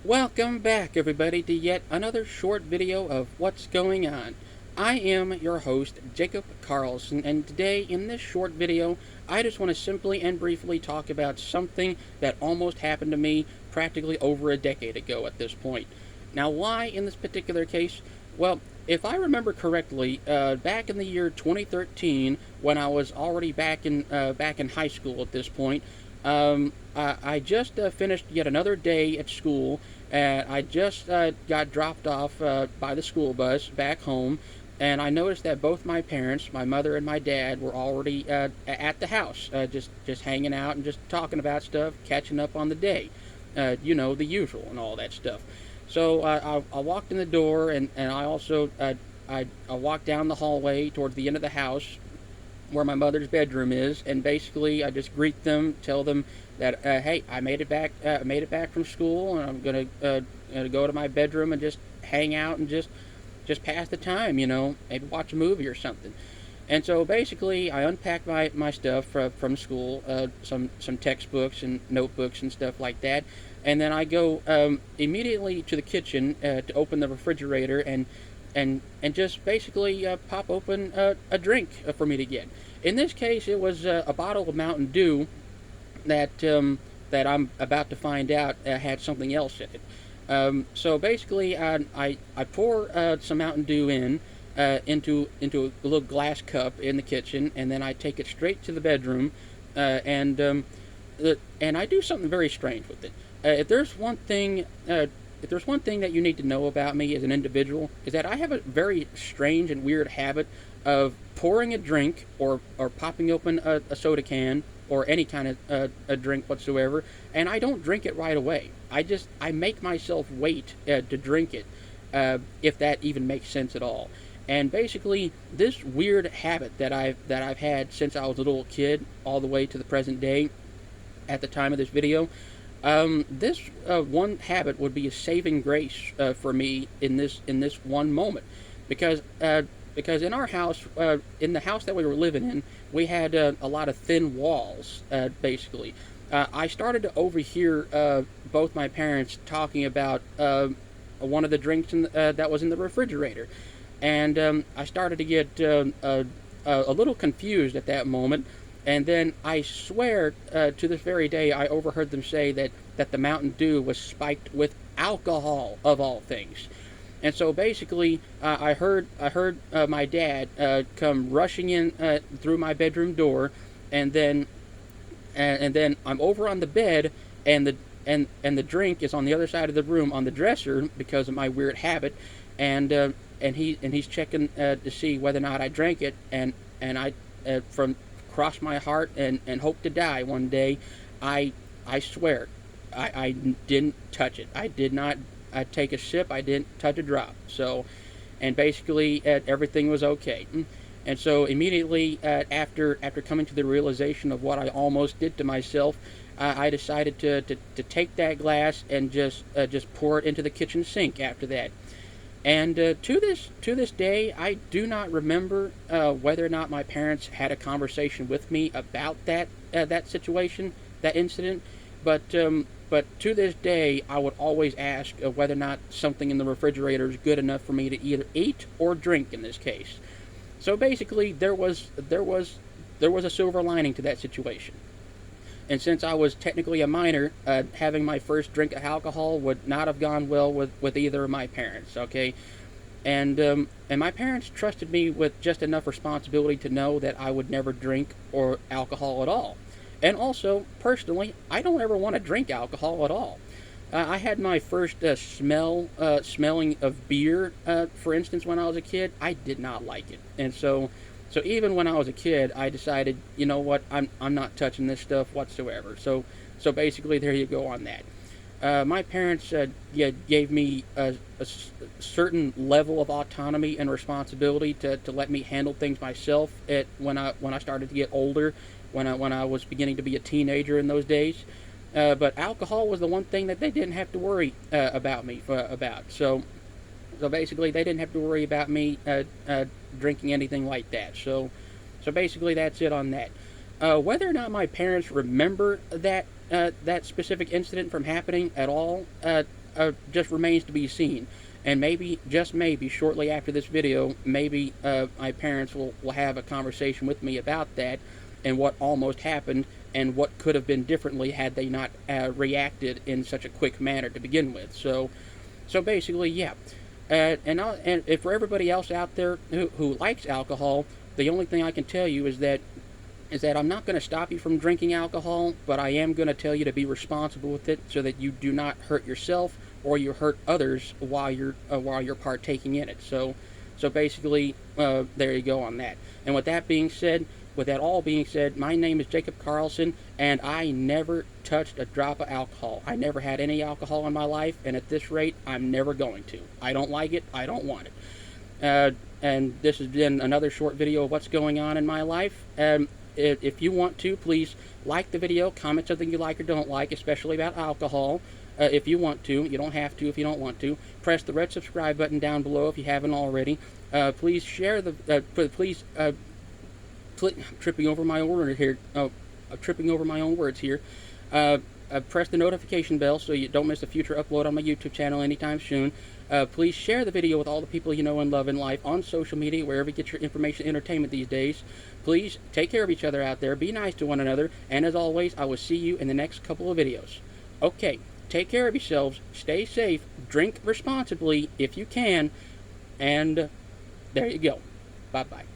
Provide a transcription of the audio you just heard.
Welcome back, everybody, to yet another short video of what's going on. I am your host, Jacob Carlson, and today in this short video, I just want to simply and briefly talk about something that almost happened to me practically over a decade ago at this point. Now, why in this particular case? Well, if I remember correctly, back in the year 2013, when I was already back in high school at this point, I just finished yet another day at school, and I just got dropped off by the school bus back home, and I noticed that both my parents, my mother and my dad, were already at the house, just hanging out and just talking about stuff, catching up on the day, the usual and all that stuff. So I walked in the door, and I also I walked down the hallway towards the end of the house where my mother's bedroom is, and basically I just greet them, tell them that hey, I made it back. I made it back from school, and I'm gonna go to my bedroom and just hang out and just pass the time. Maybe watch a movie or something. And so basically, I unpacked my stuff from school, some textbooks and notebooks and stuff like that, and then I go immediately to the kitchen to open the refrigerator and just basically pop open a drink for me to get. In this case, it was a bottle of Mountain Dew that I'm about to find out had something else in it. So basically, I pour some Mountain Dew into a little glass cup in the kitchen, and then I take it straight to the bedroom, and I do something very strange with it. If there's one thing that you need to know about me as an individual, is that I have a very strange and weird habit of pouring a drink or popping open a soda can or any kind of a drink whatsoever, and I don't drink it right away. I make myself wait to drink it, if that even makes sense at all. And basically, this weird habit that I've had since I was a little kid, all the way to the present day, at the time of this video, this one habit would be a saving grace for me in this one moment, because in our house, in the house that we were living in, we had a lot of thin walls. Basically, I started to overhear both my parents talking about one of the drinks that was in the refrigerator, and I started to get a little confused at that moment. And then I swear to this very day, I overheard them say that the Mountain Dew was spiked with alcohol, of all things. And so basically, I heard my dad come rushing in through my bedroom door, and then I'm over on the bed, and the drink is on the other side of the room on the dresser because of my weird habit, and he's checking to see whether or not I drank it, and I from cross my heart and hope to die one day, I swear I didn't touch it. I did not take a sip. I didn't touch a drop. So, and basically everything was okay. And so immediately after coming to the realization of what I almost did to myself, I decided to take that glass and just pour it into the kitchen sink after that. And to this day, I do not remember whether or not my parents had a conversation with me about that situation, that incident. But to this day, I would always ask whether or not something in the refrigerator is good enough for me to either eat or drink in this case. So basically, there was a silver lining to that situation. And since I was technically a minor, having my first drink of alcohol would not have gone well with either of my parents. Okay, and my parents trusted me with just enough responsibility to know that I would never drink or alcohol at all. And also, personally, I don't ever want to drink alcohol at all. I had my first smelling of beer, for instance, when I was a kid. I did not like it, and so even when I was a kid, I decided, you know what, I'm not touching this stuff whatsoever. So basically, there you go on that. My parents gave me a certain level of autonomy and responsibility to let me handle things myself when I started to get older, when I was beginning to be a teenager in those days. But alcohol was the one thing that they didn't have to worry about me about. So basically, they didn't have to worry about me drinking anything like that. So basically, that's it on that. Whether or not my parents remember that specific incident from happening at all, just remains to be seen. And maybe, just maybe, shortly after this video, maybe my parents will have a conversation with me about that and what almost happened and what could have been differently had they not reacted in such a quick manner to begin with. So basically, yeah. And if for everybody else out there who likes alcohol, the only thing I can tell you is that I'm not going to stop you from drinking alcohol, but I am going to tell you to be responsible with it so that you do not hurt yourself or you hurt others while you're partaking in it. So basically, there you go on that. And with that all being said, my name is Jacob Carlson, and I never touched a drop of alcohol. I never had any alcohol in my life, and at this rate, I'm never going to. I don't like it. I don't want it. And this has been another short video of what's going on in my life. If you want to, please like the video, comment something you like or don't like, especially about alcohol. If you want to, you don't have to if you don't want to. Press the red subscribe button down below if you haven't already. Please share tripping over my order here. Tripping over my own words here. Press the notification bell so you don't miss a future upload on my YouTube channel anytime soon. Please share the video with all the people you know and love in life on social media, wherever you get your information and entertainment these days. Please take care of each other out there. Be nice to one another. And as always, I will see you in the next couple of videos. Okay, take care of yourselves. Stay safe. Drink responsibly if you can. And there you go. Bye-bye.